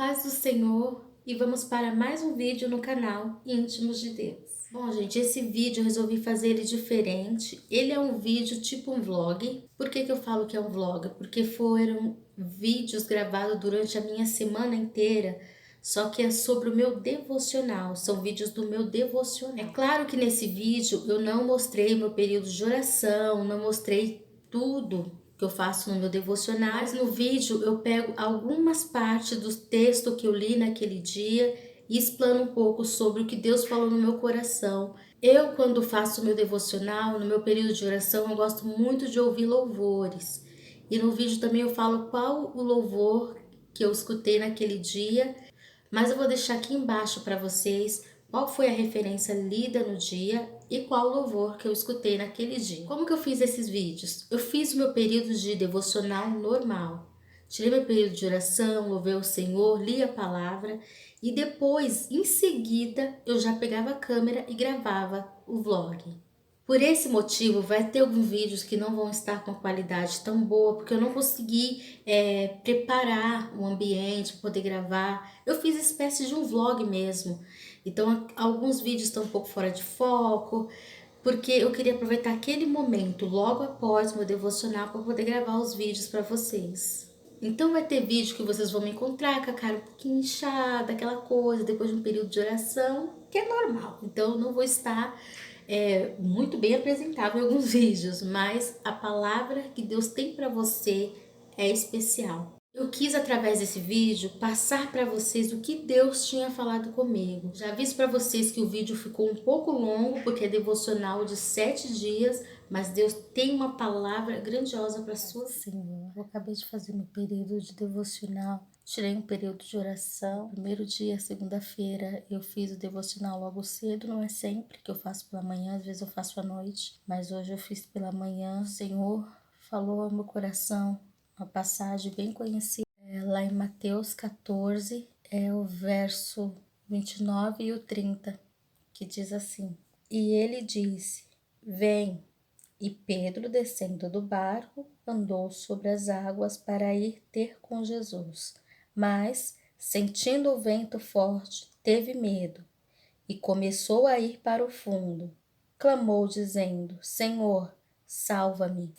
paz do Senhor e vamos para mais um vídeo no canal Íntimos de Deus. Bom, gente, esse vídeo eu resolvi fazer ele diferente. Ele é um vídeo tipo um vlog. Por que eu falo que é um vlog? Porque foram vídeos gravados durante a minha semana inteira, só que é sobre o meu devocional, são vídeos do meu devocional. É claro que nesse vídeo eu não mostrei meu período de oração, não mostrei tudo que eu faço no meu devocional, mas no vídeo eu pego algumas partes do texto que eu li naquele dia e explano um pouco sobre o que Deus falou no meu coração. Eu, quando faço o meu devocional, no meu período de oração, eu gosto muito de ouvir louvores. E no vídeo também eu falo qual o louvor que eu escutei naquele dia, mas eu vou deixar aqui embaixo para vocês qual foi a referência lida no dia e qual louvor que eu escutei naquele dia. Como que eu fiz esses vídeos? Eu fiz o meu período de devocional normal. Tirei meu período de oração, louvei o Senhor, li a palavra e depois, em seguida, eu já pegava a câmera e gravava o vlog. Por esse motivo, vai ter alguns vídeos que não vão estar com qualidade tão boa, porque eu não consegui preparar o ambiente para poder gravar. Eu fiz espécie de um vlog mesmo. Então, alguns vídeos estão um pouco fora de foco, porque eu queria aproveitar aquele momento, logo após meu devocional, para poder gravar os vídeos para vocês. Então vai ter vídeo que vocês vão me encontrar com a cara um pouquinho inchada, aquela coisa, depois de um período de oração, que é normal. Então eu não vou estar muito bem apresentável em alguns vídeos, mas a palavra que Deus tem para você é especial. Eu quis, através desse vídeo, passar para vocês o que Deus tinha falado comigo. Já aviso para vocês que o vídeo ficou um pouco longo, porque é devocional de 7 dias, mas Deus tem uma palavra grandiosa para sua vida. Senhor, eu acabei de fazer meu período de devocional. Tirei um período de oração. Primeiro dia, segunda-feira, eu fiz o devocional logo cedo. Não é sempre que eu faço pela manhã, às vezes eu faço à noite. Mas hoje eu fiz pela manhã. O Senhor falou ao meu coração uma passagem bem conhecida. Lá em Mateus 14, é o verso 29 e o 30, que diz assim: E ele disse, vem. E Pedro, descendo do barco, andou sobre as águas para ir ter com Jesus. Mas, sentindo o vento forte, teve medo e começou a ir para o fundo. Clamou, dizendo, Senhor, salva-me.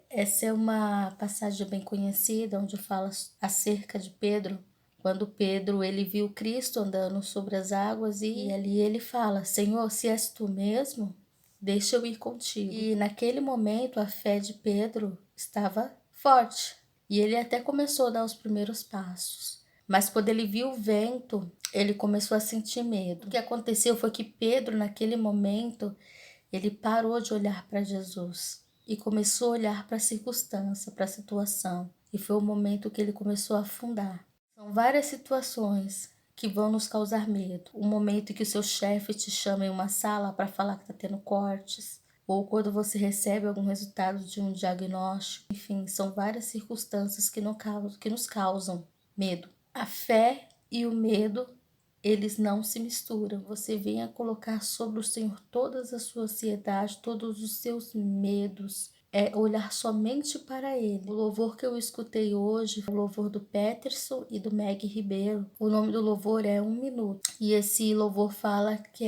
Essa é uma passagem bem conhecida, onde fala acerca de Pedro. Quando Pedro ele viu Cristo andando sobre as águas e ali ele fala, Senhor, se és tu mesmo, deixa eu ir contigo. E naquele momento a fé de Pedro estava forte e ele até começou a dar os primeiros passos. Mas quando ele viu o vento, ele começou a sentir medo. O que aconteceu foi que Pedro, naquele momento, ele parou de olhar para Jesus e começou a olhar para a circunstância, para a situação. E foi o momento que ele começou a afundar. São várias situações que vão nos causar medo. O momento em que o seu chefe te chama em uma sala para falar que está tendo cortes, ou quando você recebe algum resultado de um diagnóstico. Enfim, são várias circunstâncias que nos causam medo. A fé e o medo, eles não se misturam. Você venha colocar sobre o Senhor todas as suas ansiedades, todos os seus medos, olhar somente para Ele. O louvor que eu escutei hoje, o louvor do Peterson e do Meg Ribeiro, o nome do louvor é 1 minuto. E esse louvor fala que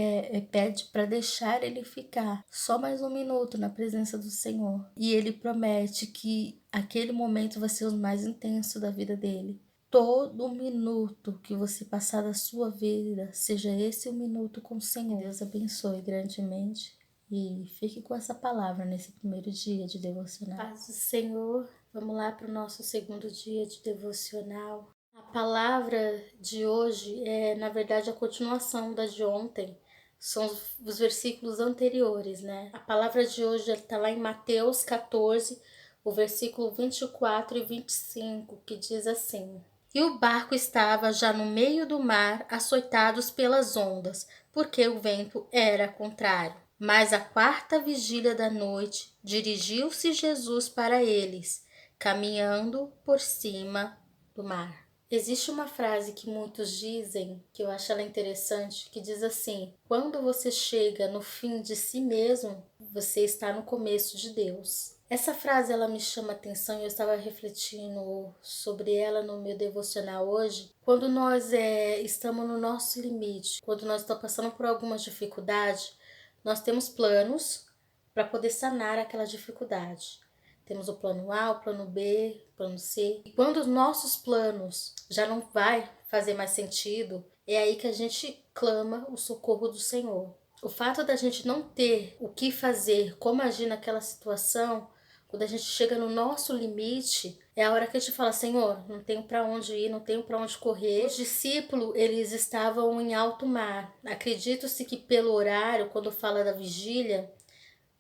pede para deixar Ele ficar só mais 1 minuto na presença do Senhor. E Ele promete que aquele momento vai ser o mais intenso da vida dele. Todo minuto que você passar da sua vida, seja esse 1 minuto com o Senhor. Deus abençoe grandemente e fique com essa palavra nesse primeiro dia de devocional. Paz do Senhor, vamos lá para o nosso segundo dia de devocional. A palavra de hoje é, na verdade, a continuação da de ontem. São os versículos anteriores, né? A palavra de hoje está lá em Mateus 14, o versículo 24 e 25, que diz assim: E o barco estava já no meio do mar, açoitados pelas ondas, porque o vento era contrário. Mas à 4ª vigília da noite, dirigiu-se Jesus para eles, caminhando por cima do mar. Existe uma frase que muitos dizem, que eu acho ela interessante, que diz assim: quando você chega no fim de si mesmo, você está no começo de Deus. Essa frase ela me chama a atenção e eu estava refletindo sobre ela no meu devocional hoje. Quando nós estamos no nosso limite, quando nós estamos passando por alguma dificuldade, nós temos planos para poder sanar aquela dificuldade. Temos o plano A, o plano B, o plano C. E quando os nossos planos já não vai fazer mais sentido, é aí que a gente clama o socorro do Senhor. O fato da gente não ter o que fazer, como agir naquela situação, quando a gente chega no nosso limite, é a hora que a gente fala: Senhor, não tenho para onde ir, não tenho para onde correr. Os discípulos, eles estavam em alto mar. Acredito-se que pelo horário, quando fala da vigília,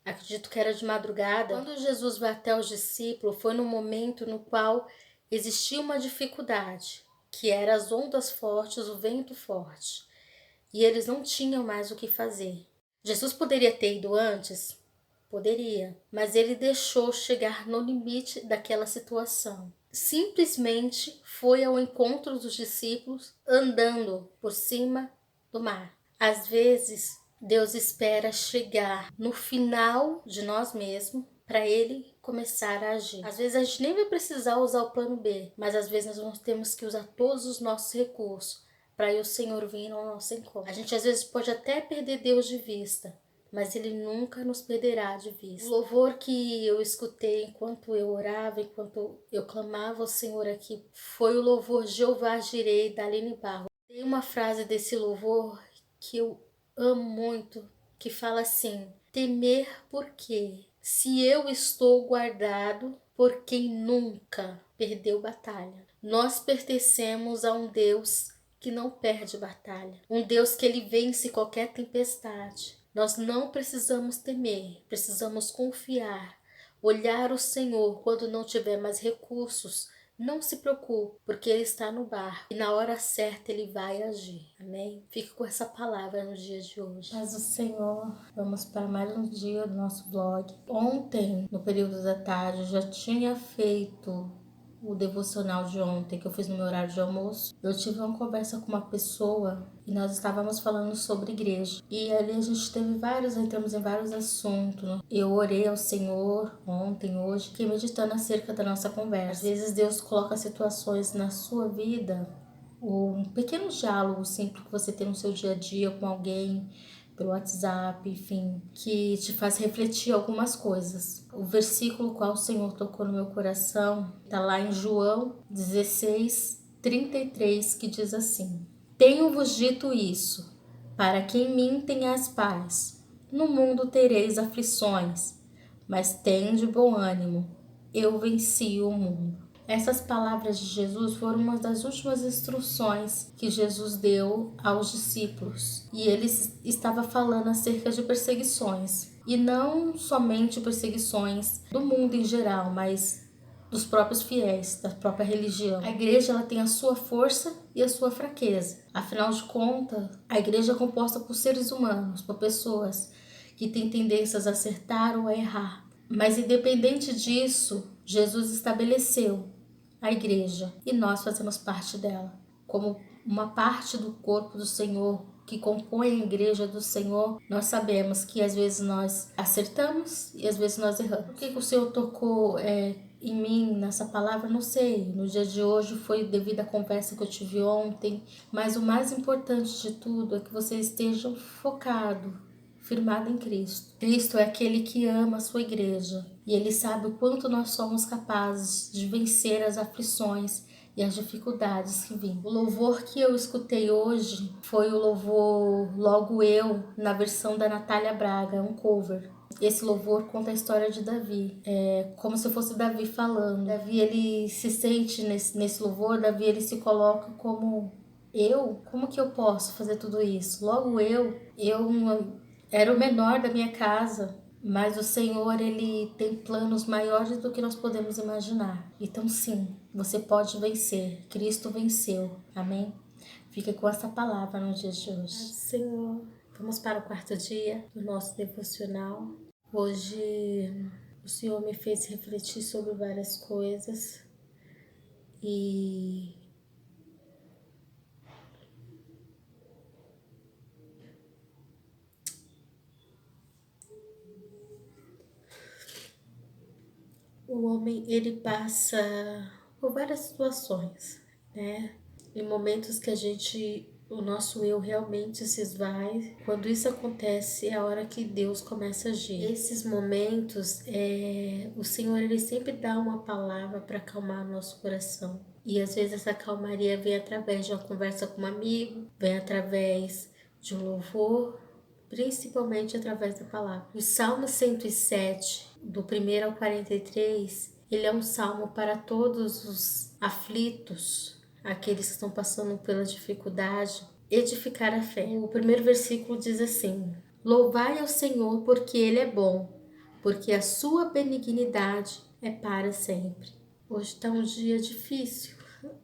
acredito que era de madrugada. Quando Jesus vai até os discípulos, foi no momento no qual existia uma dificuldade, que eram as ondas fortes, o vento forte. E eles não tinham mais o que fazer. Jesus poderia ter ido antes? Poderia, mas ele deixou chegar no limite daquela situação. Simplesmente foi ao encontro dos discípulos andando por cima do mar. Às vezes, Deus espera chegar no final de nós mesmos para ele começar a agir. Às vezes a gente nem vai precisar usar o plano B, mas às vezes nós temos que usar todos os nossos recursos para o Senhor vir ao nosso encontro. A gente às vezes pode até perder Deus de vista, mas Ele nunca nos perderá de vista. O louvor que eu escutei enquanto eu orava, enquanto eu clamava ao Senhor aqui, foi o louvor Jeová Jireh, da Aline Barro. Tem uma frase desse louvor que eu amo muito, que fala assim: temer por quê? Se eu estou guardado por quem nunca perdeu batalha. Nós pertencemos a um Deus que não perde batalha, um Deus que ele vence qualquer tempestade. Nós não precisamos temer, precisamos confiar, olhar o Senhor quando não tiver mais recursos. Não se preocupe, porque Ele está no barco e na hora certa Ele vai agir. Amém? Fique com essa palavra no dia de hoje. Paz do Senhor, vamos para mais um dia do nosso vlog. Ontem, no período da tarde, eu já tinha feito o devocional de ontem, que eu fiz no meu horário de almoço. Eu tive uma conversa com uma pessoa e nós estávamos falando sobre igreja. E ali a gente entramos em vários assuntos, né? Eu orei ao Senhor ontem, hoje, fiquei meditando acerca da nossa conversa. Às vezes Deus coloca situações na sua vida, um pequeno diálogo simples que você tem no seu dia a dia com alguém, pelo WhatsApp, enfim, que te faz refletir algumas coisas. O versículo qual o Senhor tocou no meu coração está lá em João 16:33, que diz assim: tenho-vos dito isso, para que em mim tenhais paz. No mundo tereis aflições, mas tende bom ânimo, eu venci o mundo. Essas palavras de Jesus foram uma das últimas instruções que Jesus deu aos discípulos. E ele estava falando acerca de perseguições. E não somente perseguições do mundo em geral, mas dos próprios fiéis, da própria religião. A igreja ela tem a sua força e a sua fraqueza. Afinal de contas, a igreja é composta por seres humanos, por pessoas que têm tendências a acertar ou a errar. Mas independente disso, Jesus estabeleceu a igreja e nós fazemos parte dela. Como uma parte do corpo do Senhor que compõe a igreja do Senhor, nós sabemos que às vezes nós acertamos e às vezes nós erramos. Por que o Senhor tocou em mim nessa palavra? Não sei. No dia de hoje foi devido à conversa que eu tive ontem, mas o mais importante de tudo é que você esteja focado, firmado em Cristo. Cristo é aquele que ama a sua igreja e ele sabe o quanto nós somos capazes de vencer as aflições e as dificuldades que vêm. O louvor que eu escutei hoje foi o louvor Logo Eu, na versão da Natália Braga, um cover. Esse louvor conta a história de Davi, como se fosse Davi falando. Davi, ele se sente nesse louvor, Davi, ele se coloca como eu? Como que eu posso fazer tudo isso? Logo eu era o menor da minha casa, mas o Senhor, ele tem planos maiores do que nós podemos imaginar. Então sim, você pode vencer. Cristo venceu. Amém? Fica com essa palavra no dia de hoje. Senhor, vamos para o quarto dia do nosso devocional. Hoje o Senhor me fez refletir sobre várias coisas e O homem, ele passa por várias situações, né? Em momentos que o nosso eu realmente se esvai. Quando isso acontece, é a hora que Deus começa a agir. Esses momentos, o Senhor, ele sempre dá uma palavra para acalmar o nosso coração. E às vezes essa calmaria vem através de uma conversa com um amigo, vem através de um louvor, principalmente através da palavra. O Salmo 107, do 1 ao 43, ele é um salmo para todos os aflitos, aqueles que estão passando pela dificuldade, edificar a fé. O primeiro versículo diz assim: Louvai ao Senhor porque Ele é bom, porque a sua benignidade é para sempre. Hoje está um dia difícil.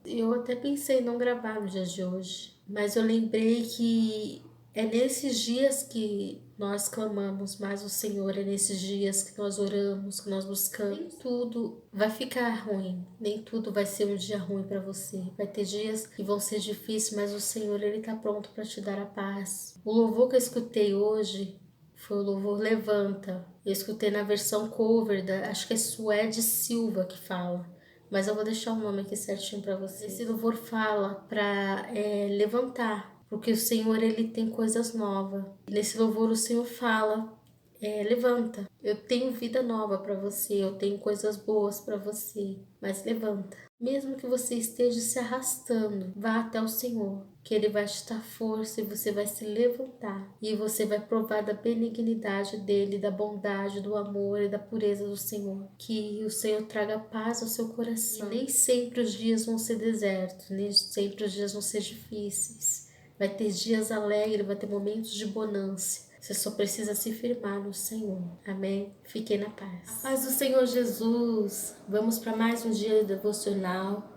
Eu até pensei em não gravar no dia de hoje, mas eu lembrei que é nesses dias que nós clamamos mais o Senhor, é nesses dias que nós oramos, que nós buscamos. Nem tudo vai ficar ruim, nem tudo vai ser um dia ruim para você. Vai ter dias que vão ser difíceis, mas o Senhor, Ele está pronto para te dar a paz. O louvor que eu escutei hoje foi o louvor Levanta. Eu escutei na versão cover, acho que é Suede Silva que fala. Mas eu vou deixar o nome aqui certinho para você. Esse louvor fala para levantar, porque o Senhor, ele tem coisas novas. Nesse louvor o Senhor fala, levanta. Eu tenho vida nova para você, eu tenho coisas boas para você, mas levanta. Mesmo que você esteja se arrastando, vá até o Senhor, que Ele vai te dar força e você vai se levantar. E você vai provar da benignidade dEle, da bondade, do amor e da pureza do Senhor. Que o Senhor traga paz ao seu coração. E nem sempre os dias vão ser desertos, nem sempre os dias vão ser difíceis. Vai ter dias alegres, vai ter momentos de bonança. Você só precisa se firmar no Senhor. Amém? Fiquem na paz. A paz do Senhor Jesus. Vamos para mais um dia devocional.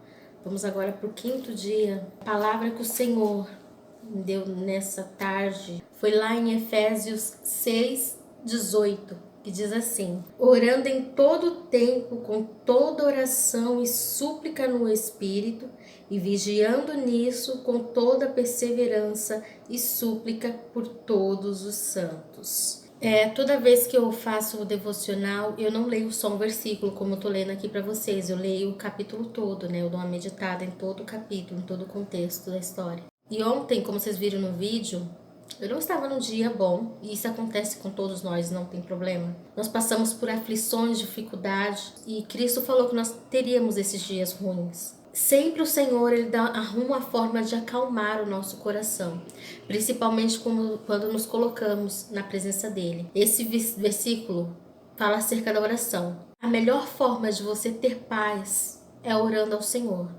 Vamos agora para o 5º dia. A palavra que o Senhor me deu nessa tarde foi lá em Efésios 6:18, que diz assim: orando em todo tempo, com toda oração e súplica no Espírito, e vigiando nisso com toda perseverança e súplica por todos os santos. Toda vez que eu faço o devocional, eu não leio só um versículo, como eu tô lendo aqui para vocês. Eu leio o capítulo todo, né? Eu dou uma meditada em todo o capítulo, em todo o contexto da história. E ontem, como vocês viram no vídeo, eu não estava num dia bom, e isso acontece com todos nós, não tem problema. Nós passamos por aflições, dificuldades, e Cristo falou que nós teríamos esses dias ruins. Sempre o Senhor, Ele arruma uma forma de acalmar o nosso coração, principalmente quando nos colocamos na presença dEle. Esse versículo fala acerca da oração. A melhor forma de você ter paz é orando ao Senhor.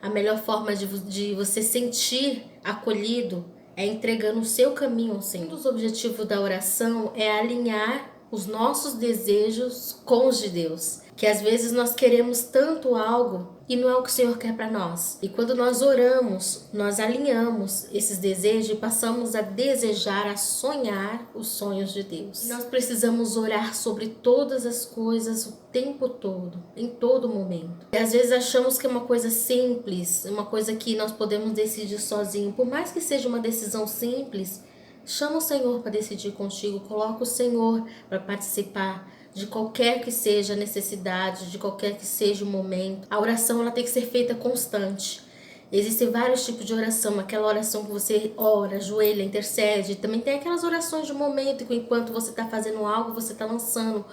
A melhor forma de você sentir acolhido é entregando o seu caminho ao Senhor. Um dos objetivos da oração é alinhar os nossos desejos com os de Deus. Que às vezes nós queremos tanto algo e não é o que o Senhor quer para nós. E quando nós oramos, nós alinhamos esses desejos e passamos a desejar, a sonhar os sonhos de Deus. E nós precisamos orar sobre todas as coisas o tempo todo, em todo momento. E às vezes achamos que é uma coisa simples, uma coisa que nós podemos decidir sozinho. Por mais que seja uma decisão simples, chama o Senhor para decidir contigo, coloca o Senhor para participar de qualquer que seja a necessidade, de qualquer que seja o momento. A oração, ela tem que ser feita constante. Existem vários tipos de oração, aquela oração que você ora, ajoelha, intercede. Também tem aquelas orações de momento que enquanto você está fazendo algo, você está lançando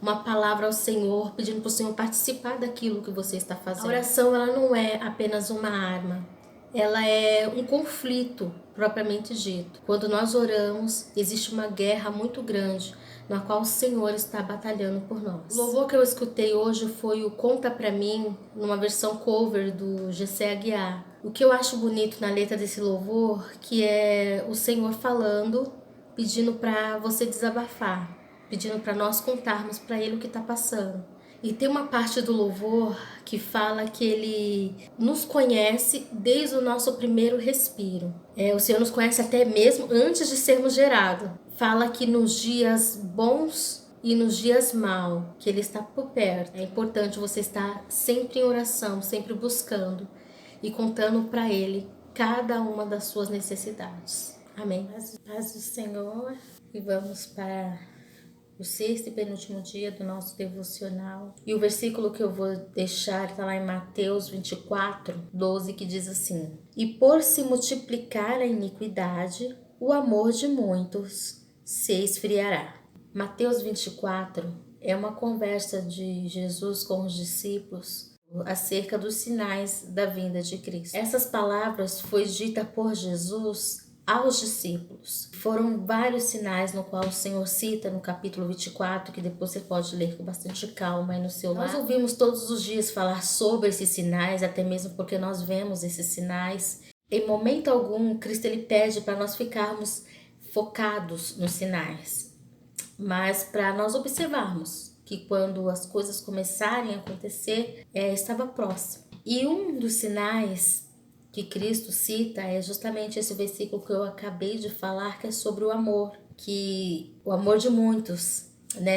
uma palavra ao Senhor, pedindo para o Senhor participar daquilo que você está fazendo. A oração, ela não é apenas uma arma. Ela é um conflito, propriamente dito. Quando nós oramos, existe uma guerra muito grande, na qual o Senhor está batalhando por nós. O louvor que eu escutei hoje foi o Conta Pra Mim, numa versão cover do Gessé Aguiar. O que eu acho bonito na letra desse louvor, que é o Senhor falando, pedindo para você desabafar, pedindo para nós contarmos para Ele o que está passando. E tem uma parte do louvor que fala que Ele nos conhece desde o nosso primeiro respiro. O Senhor nos conhece até mesmo antes de sermos gerados. Fala que nos dias bons e nos dias maus, que Ele está por perto. É importante você estar sempre em oração, sempre buscando e contando para Ele cada uma das suas necessidades. Amém. Paz do Senhor. E vamos para o sexto e penúltimo dia do nosso devocional. E o versículo que eu vou deixar está lá em Mateus 24:12, que diz assim: E por se multiplicar a iniquidade, o amor de muitos se esfriará. Mateus 24 é uma conversa de Jesus com os discípulos acerca dos sinais da vinda de Cristo. Essas palavras foi dita por Jesus aos discípulos. Foram vários sinais no qual o Senhor cita no capítulo 24, que depois você pode ler com bastante calma aí no seu lado. Nós ouvimos todos os dias falar sobre esses sinais, até mesmo porque nós vemos esses sinais. Em momento algum, Cristo ele pede para nós ficarmos focados nos sinais, mas para nós observarmos que quando as coisas começarem a acontecer, estava próximo. E um dos sinais que Cristo cita é justamente esse versículo que eu acabei de falar, que é sobre o amor, que o amor de muitos,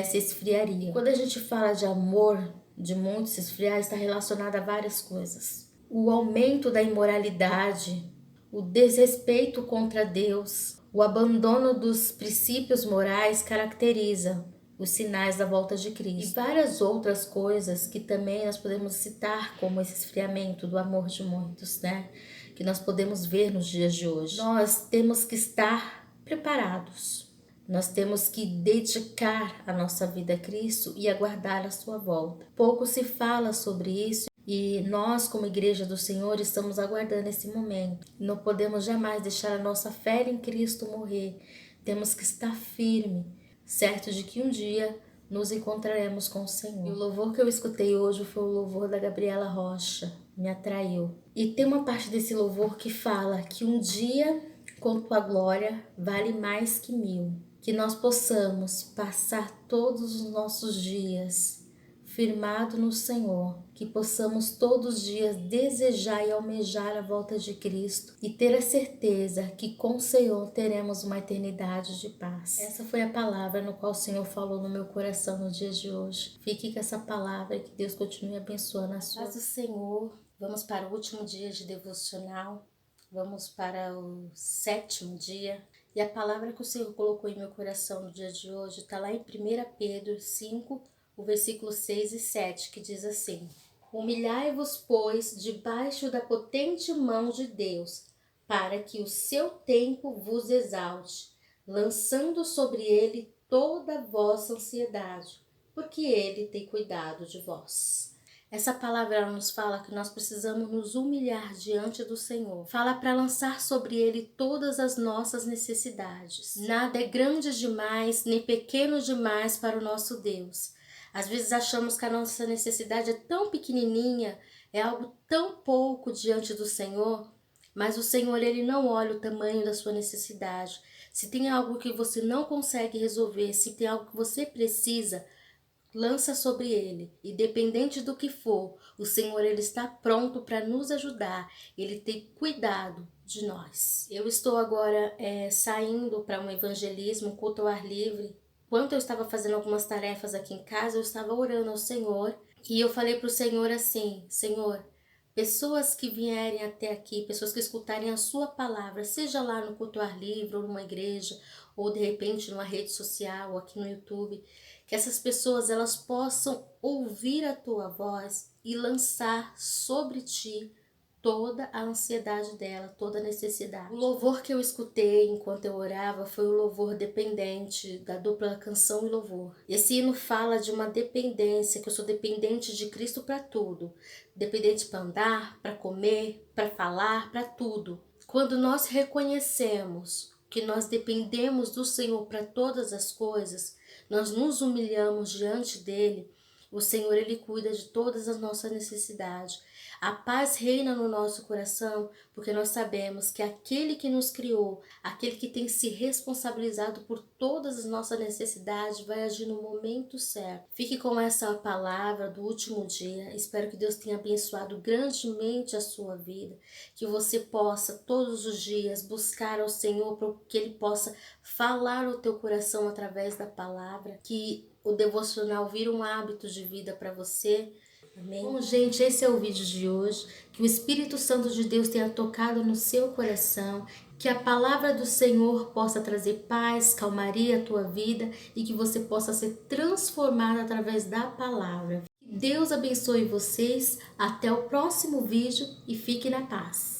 se esfriaria. Quando a gente fala de amor de muitos se esfriar, está relacionado a várias coisas. O aumento da imoralidade, o desrespeito contra Deus, o abandono dos princípios morais caracteriza os sinais da volta de Cristo. E várias outras coisas que também nós podemos citar como esse esfriamento do amor de muitos, que nós podemos ver nos dias de hoje. Nós temos que estar preparados. Nós temos que dedicar a nossa vida a Cristo e aguardar a sua volta. Pouco se fala sobre isso e nós, como Igreja do Senhor, estamos aguardando esse momento. Não podemos jamais deixar a nossa fé em Cristo morrer. Temos que estar firme, certo de que um dia nos encontraremos com o Senhor. E o louvor que eu escutei hoje foi o louvor da Gabriela Rocha, me atraiu. E tem uma parte desse louvor que fala que um dia com tua glória vale mais que 1000. Que nós possamos passar todos os nossos dias firmado no Senhor, que possamos todos os dias desejar e almejar a volta de Cristo e ter a certeza que com o Senhor teremos uma eternidade de paz. Essa foi a palavra no qual o Senhor falou no meu coração no dia de hoje. Fique com essa palavra e que Deus continue abençoando a sua. Paz do Senhor. Vamos para o último dia de devocional. Vamos para o 7º dia. E a palavra que o Senhor colocou em meu coração no dia de hoje está lá em 1 Pedro 5, o versículo 6 e 7, que diz assim: Humilhai-vos, pois, debaixo da potente mão de Deus, para que o seu tempo vos exalte, lançando sobre ele toda a vossa ansiedade, porque ele tem cuidado de vós. Essa palavra ela nos fala que nós precisamos nos humilhar diante do Senhor. Fala para lançar sobre Ele todas as nossas necessidades. Nada é grande demais, nem pequeno demais para o nosso Deus. Às vezes achamos que a nossa necessidade é tão pequenininha, é algo tão pouco diante do Senhor, mas o Senhor ele não olha o tamanho da sua necessidade. Se tem algo que você não consegue resolver, se tem algo que você precisa, lança sobre ele, e dependente do que for, o Senhor ele está pronto para nos ajudar, ele tem cuidado de nós. Eu estou agora saindo para um evangelismo, culto ao ar livre. Enquanto eu estava fazendo algumas tarefas aqui em casa, eu estava orando ao Senhor, e eu falei para o Senhor assim: Senhor, pessoas que vierem até aqui, pessoas que escutarem a sua palavra, seja lá no culto ao ar livre, ou numa igreja, ou de repente numa rede social, ou aqui no YouTube, que essas pessoas elas possam ouvir a tua voz e lançar sobre ti toda a ansiedade dela, toda a necessidade. O louvor que eu escutei enquanto eu orava foi o louvor dependente, da dupla Canção e Louvor. Esse hino fala de uma dependência, que eu sou dependente de Cristo para tudo. Dependente para andar, para comer, para falar, para tudo. Quando nós reconhecemos que nós dependemos do Senhor para todas as coisas, nós nos humilhamos diante dele, o Senhor ele cuida de todas as nossas necessidades. A paz reina no nosso coração, porque nós sabemos que aquele que nos criou, aquele que tem se responsabilizado por todas as nossas necessidades, vai agir no momento certo. Fique com essa palavra do último dia. Espero que Deus tenha abençoado grandemente a sua vida, que você possa todos os dias buscar ao Senhor para que Ele possa falar ao teu coração através da palavra, que o devocional vira um hábito de vida para você. Amém? Bom, gente, esse é o vídeo de hoje. Que o Espírito Santo de Deus tenha tocado no seu coração. Que a palavra do Senhor possa trazer paz, calmaria à tua vida e que você possa ser transformado através da palavra. Que Deus abençoe vocês. Até o próximo vídeo e fique na paz.